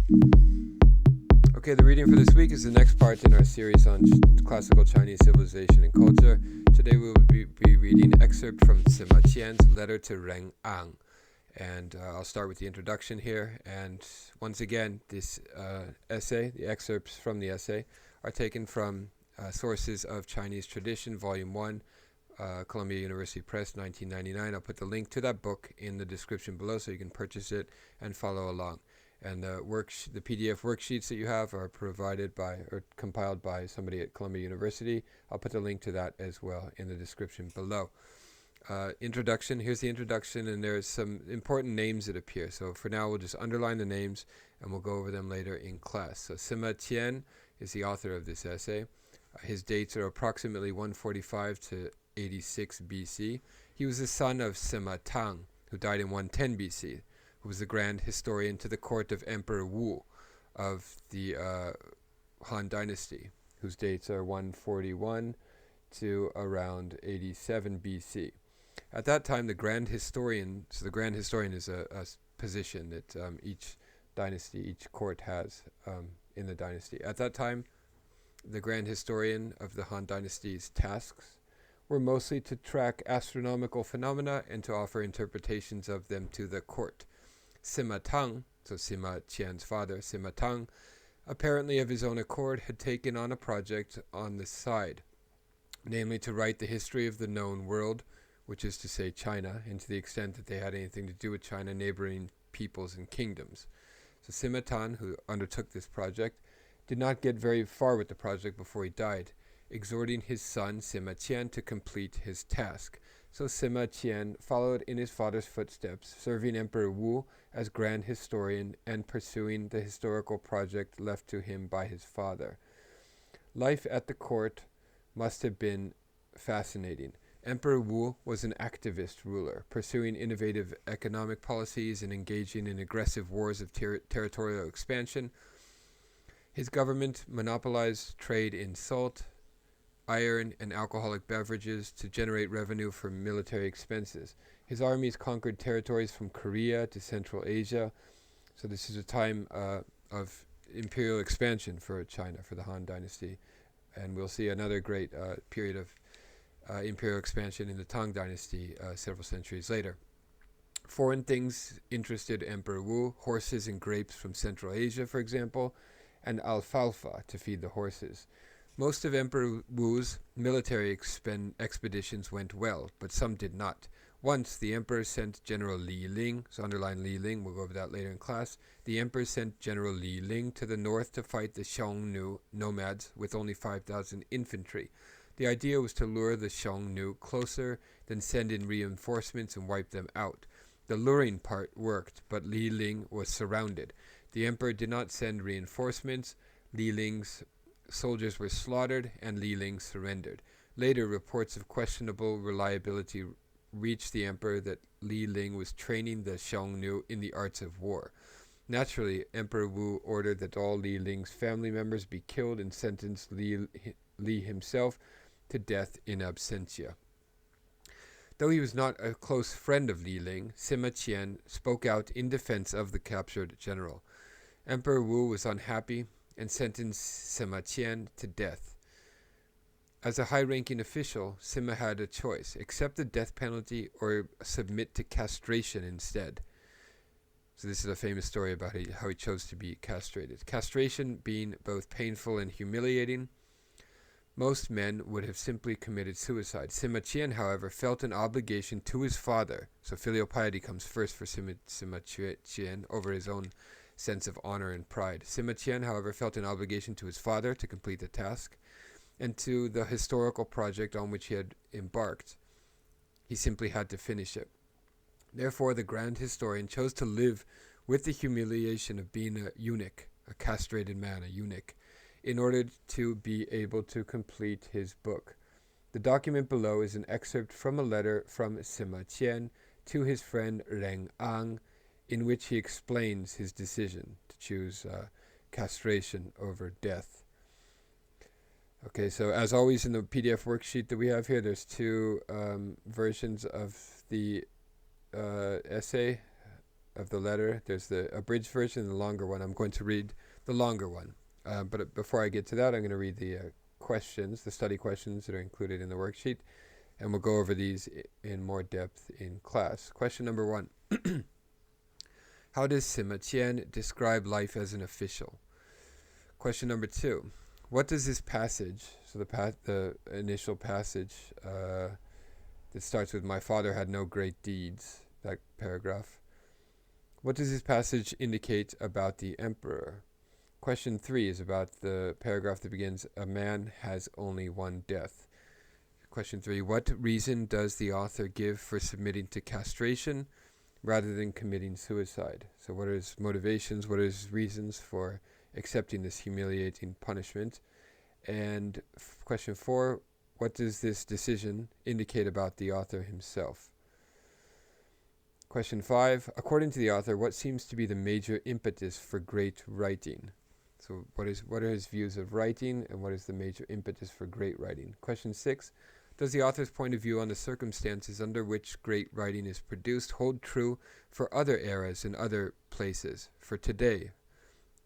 Okay, the reading for this week is the next part in our series on classical Chinese civilization and culture. Today we will be reading an excerpt from Sima Qian's letter to Ren An. And I'll start with the introduction here. And once again, this essay, the excerpts from the essay, are taken from Sources of Chinese Tradition, Volume 1, Columbia University Press, 1999. I'll put the link to that book in the description below so you can purchase it and follow along. And the PDF worksheets that you have are provided by or compiled by somebody at Columbia University. I'll put the link to that as well in the description below. Introduction. Here's the introduction, and there's some important names that appear. So for now, we'll just underline the names, and we'll go over them later in class. So Sima Qian is the author of this essay. His dates are approximately 145 to 86 BC. He was the son of Sima Tang, who died in 110 BC. Who was the grand historian to the court of Emperor Wu of the Han Dynasty, whose dates are 141 to around 87 BC. At that time, the grand historian, so the grand historian is a position that each dynasty, each court has in the dynasty. At that time, the grand historian of the Han Dynasty's tasks were mostly to track astronomical phenomena and to offer interpretations of them to the court. Sima Tang, so Sima Qian's father, Sima Tang, apparently of his own accord, had taken on a project on the side, namely to write the history of the known world, which is to say China, and to the extent that they had anything to do with China, neighboring peoples and kingdoms. So Sima Tang, who undertook this project, did not get very far with the project before he died, exhorting his son Sima Qian to complete his task. So Sima Qian followed in his father's footsteps, serving Emperor Wu as grand historian and pursuing the historical project left to him by his father. Life at the court must have been fascinating. Emperor Wu was an activist ruler, pursuing innovative economic policies and engaging in aggressive wars of territorial expansion. His government monopolized trade in salt, iron, and alcoholic beverages to generate revenue for military expenses. His armies conquered territories from Korea to Central Asia. So this is a time of imperial expansion for China, for the Han Dynasty. And we'll see another great period of imperial expansion in the Tang Dynasty several centuries later. Foreign things interested Emperor Wu: horses and grapes from Central Asia, for example, and alfalfa to feed the horses. Most of Emperor Wu's military expeditions went well, but some did not. Once, the emperor sent General Li Ling, so underline Li Ling, we'll go over that later in class. The emperor sent General Li Ling to the north to fight the Xiongnu nomads with only 5,000 infantry. The idea was to lure the Xiongnu closer, then send in reinforcements and wipe them out. The luring part worked, but Li Ling was surrounded. The emperor did not send reinforcements. Li Ling's soldiers were slaughtered, and Li Ling surrendered. Later, reports of questionable reliability reached the emperor that Li Ling was training the Xiongnu in the arts of war. Naturally, Emperor Wu ordered that all Li Ling's family members be killed and sentenced Li himself to death in absentia. Though he was not a close friend of Li Ling, Sima Qian spoke out in defense of the captured general. Emperor Wu was unhappy and sentenced Sima Qian to death. As a high-ranking official, Sima had a choice: accept the death penalty or submit to castration instead. So this is a famous story about how he chose to be castrated. Castration being both painful and humiliating, most men would have simply committed suicide. Sima Qian, however, felt an obligation to his father. So filial piety comes first for Sima Qian over his own sense of honor and pride. Sima Qian, however, felt an obligation to his father to complete the task and to the historical project on which he had embarked. He simply had to finish it. Therefore, the grand historian chose to live with the humiliation of being a eunuch, a castrated man, a eunuch, in order to be able to complete his book. The document below is an excerpt from a letter from Sima Qian to his friend Ren An, in which he explains his decision to choose castration over death. Okay, so as always in the PDF worksheet that we have here, there's two versions of the essay of the letter. There's the abridged version and the longer one. I'm going to read the longer one. But before I get to that, I'm going to read the questions, the study questions that are included in the worksheet, and we'll go over these in more depth in class. Question number 1. How does Sima Qian describe life as an official? Question number 2. What does this passage, so the initial passage that starts with "My father had no great deeds," that paragraph, what does this passage indicate about the emperor? Question 3 is about the paragraph that begins, "A man has only one death." Question 3, what reason does the author give for submitting to castration rather than committing suicide? So what are his motivations, what are his reasons for accepting this humiliating punishment? And question 4, what does this decision indicate about the author himself? Question 5, according to the author, what seems to be the major impetus for great writing? So what are his views of writing, and what is the major impetus for great writing? Question 6, does the author's point of view on the circumstances under which great writing is produced hold true for other eras and other places? For today,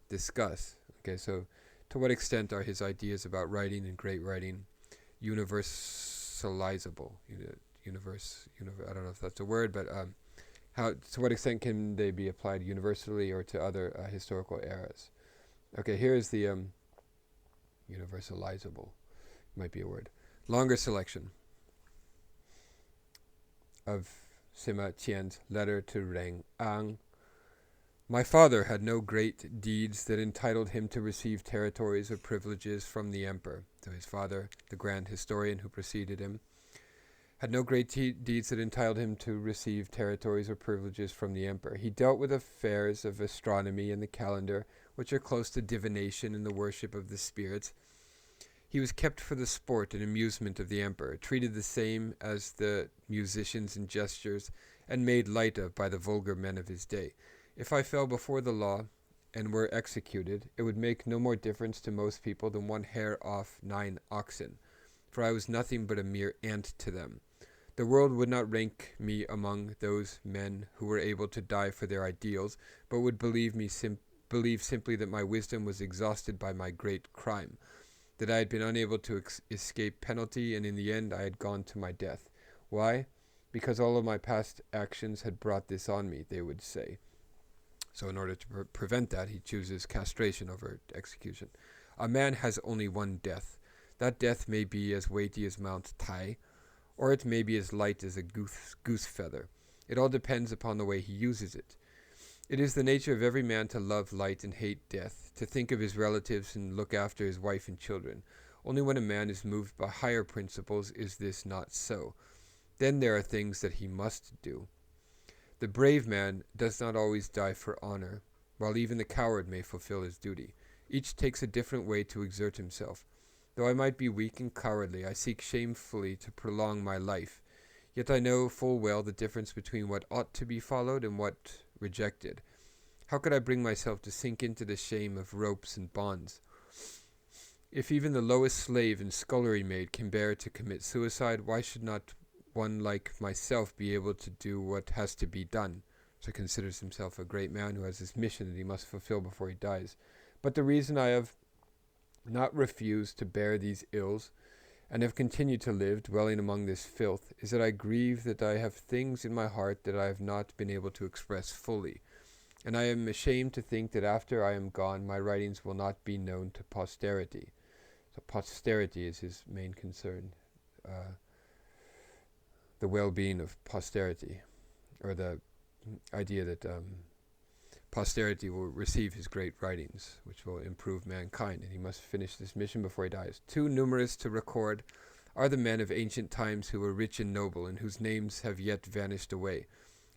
discuss. Okay, so to what extent are his ideas about writing and great writing universalizable? I don't know if that's a word, but to what extent can they be applied universally or to other historical eras? Okay, here is the universalizable, might be a word. Longer selection of Sima Qian's letter to Ren An. My father had no great deeds that entitled him to receive territories or privileges from the emperor. So his father, the grand historian who preceded him, had no great deeds that entitled him to receive territories or privileges from the emperor. He dealt with affairs of astronomy and the calendar, which are close to divination and the worship of the spirits. He was kept for the sport and amusement of the emperor, treated the same as the musicians and jesters, and made light of by the vulgar men of his day. If I fell before the law and were executed, it would make no more difference to most people than one hair off 9 oxen, for I was nothing but a mere ant to them. The world would not rank me among those men who were able to die for their ideals, but would believe simply that my wisdom was exhausted by my great crime, that I had been unable to escape penalty, and in the end I had gone to my death. Why? Because all of my past actions had brought this on me, they would say. So in order to prevent that, he chooses castration over execution. A man has only one death. That death may be as weighty as Mount Tai, or it may be as light as a goose feather. It all depends upon the way he uses it. It is the nature of every man to love light and hate death, to think of his relatives and look after his wife and children. Only when a man is moved by higher principles is this not so. Then there are things that he must do. The brave man does not always die for honor, while even the coward may fulfill his duty. Each takes a different way to exert himself. Though I might be weak and cowardly, I seek shamefully to prolong my life. Yet I know full well the difference between what ought to be followed and what rejected. How could I bring myself to sink into the shame of ropes and bonds? If even the lowest slave and scullery maid can bear to commit suicide, why should not one like myself be able to do what has to be done? So considers himself a great man who has this mission that he must fulfill before he dies. But the reason I have not refused to bear these ills, and have continued to live, dwelling among this filth, is that I grieve that I have things in my heart that I have not been able to express fully, and I am ashamed to think that after I am gone, my writings will not be known to posterity. So posterity is his main concern, the well-being of posterity, or the idea that posterity will receive his great writings, which will improve mankind, and he must finish this mission before he dies. Too numerous to record are the men of ancient times who were rich and noble, and whose names have yet vanished away.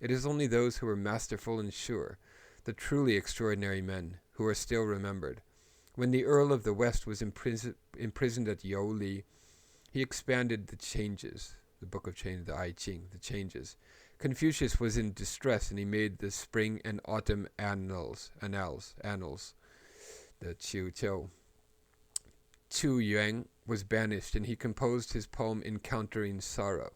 It is only those who were masterful and sure, the truly extraordinary men, who are still remembered. When the Earl of the West was imprisoned at Youli, he expanded the changes, the book of changes, the I Ching, the changes. Confucius was in distress, and he made the spring and autumn annals, the Qiu Qiu. Chu Yuan was banished, and he composed his poem Encountering Sorrow.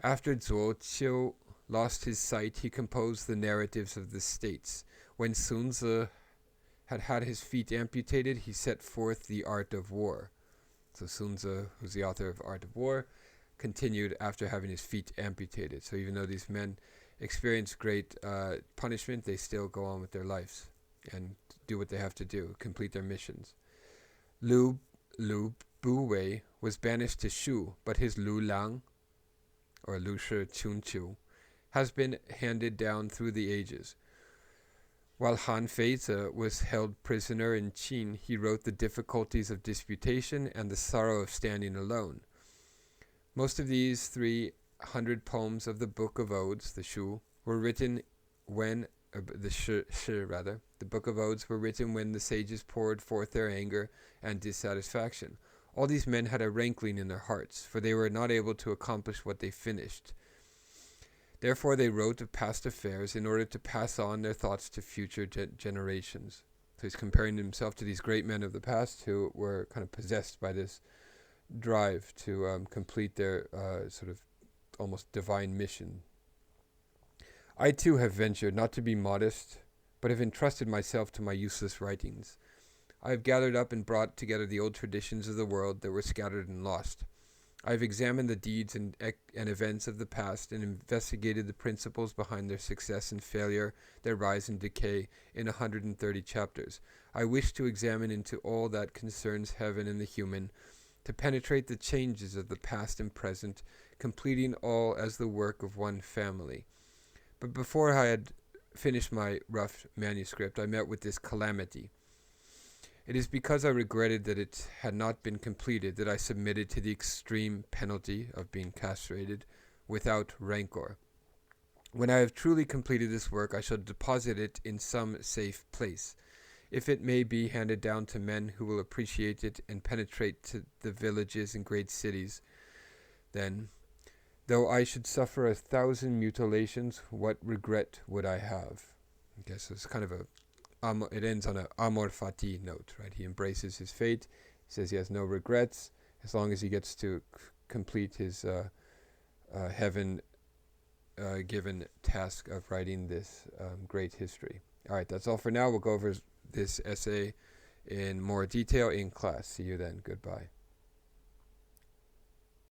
After Zhou, lost his sight, he composed the narratives of the states. When Sun Tzu had had his feet amputated, he set forth the art of war. So Sun Tzu, who's the author of Art of War, continued after having his feet amputated. So even though these men experience great punishment, they still go on with their lives and do what they have to do, complete their missions. Liu Buwei was banished to Shu, but his Lu Liang, or Lu Shi Chunqiu, has been handed down through the ages. While Han Feizi was held prisoner in Qing, he wrote The Difficulties of Disputation and The Sorrow of Standing Alone. Most of these 300 poems of the Book of Odes, the Shu, were written when the Book of Odes were written when the sages poured forth their anger and dissatisfaction. All these men had a rankling in their hearts, for they were not able to accomplish what they finished. Therefore they wrote of past affairs in order to pass on their thoughts to future generations. So he's comparing himself to these great men of the past who were kind of possessed by this drive to complete their sort of almost divine mission. I too have ventured not to be modest, but have entrusted myself to my useless writings. I have gathered up and brought together the old traditions of the world that were scattered and lost. I have examined the deeds and events of the past and investigated the principles behind their success and failure, their rise and decay, in 130 chapters. I wish to examine into all that concerns heaven and the human, to penetrate the changes of the past and present, completing all as the work of one family. But before I had finished my rough manuscript, I met with this calamity. It is because I regretted that it had not been completed that I submitted to the extreme penalty of being castrated without rancor. When I have truly completed this work, I shall deposit it in some safe place, if it may be handed down to men who will appreciate it and penetrate to the villages and great cities. Then, though I should suffer 1,000 mutilations, what regret would I have? I guess it's kind of it ends on an amor fati note, right? He embraces his fate. He says he has no regrets as long as he gets to complete his heaven given task of writing this great history. All right, that's all for now. We'll go over this essay in more detail in class. See you then. Goodbye.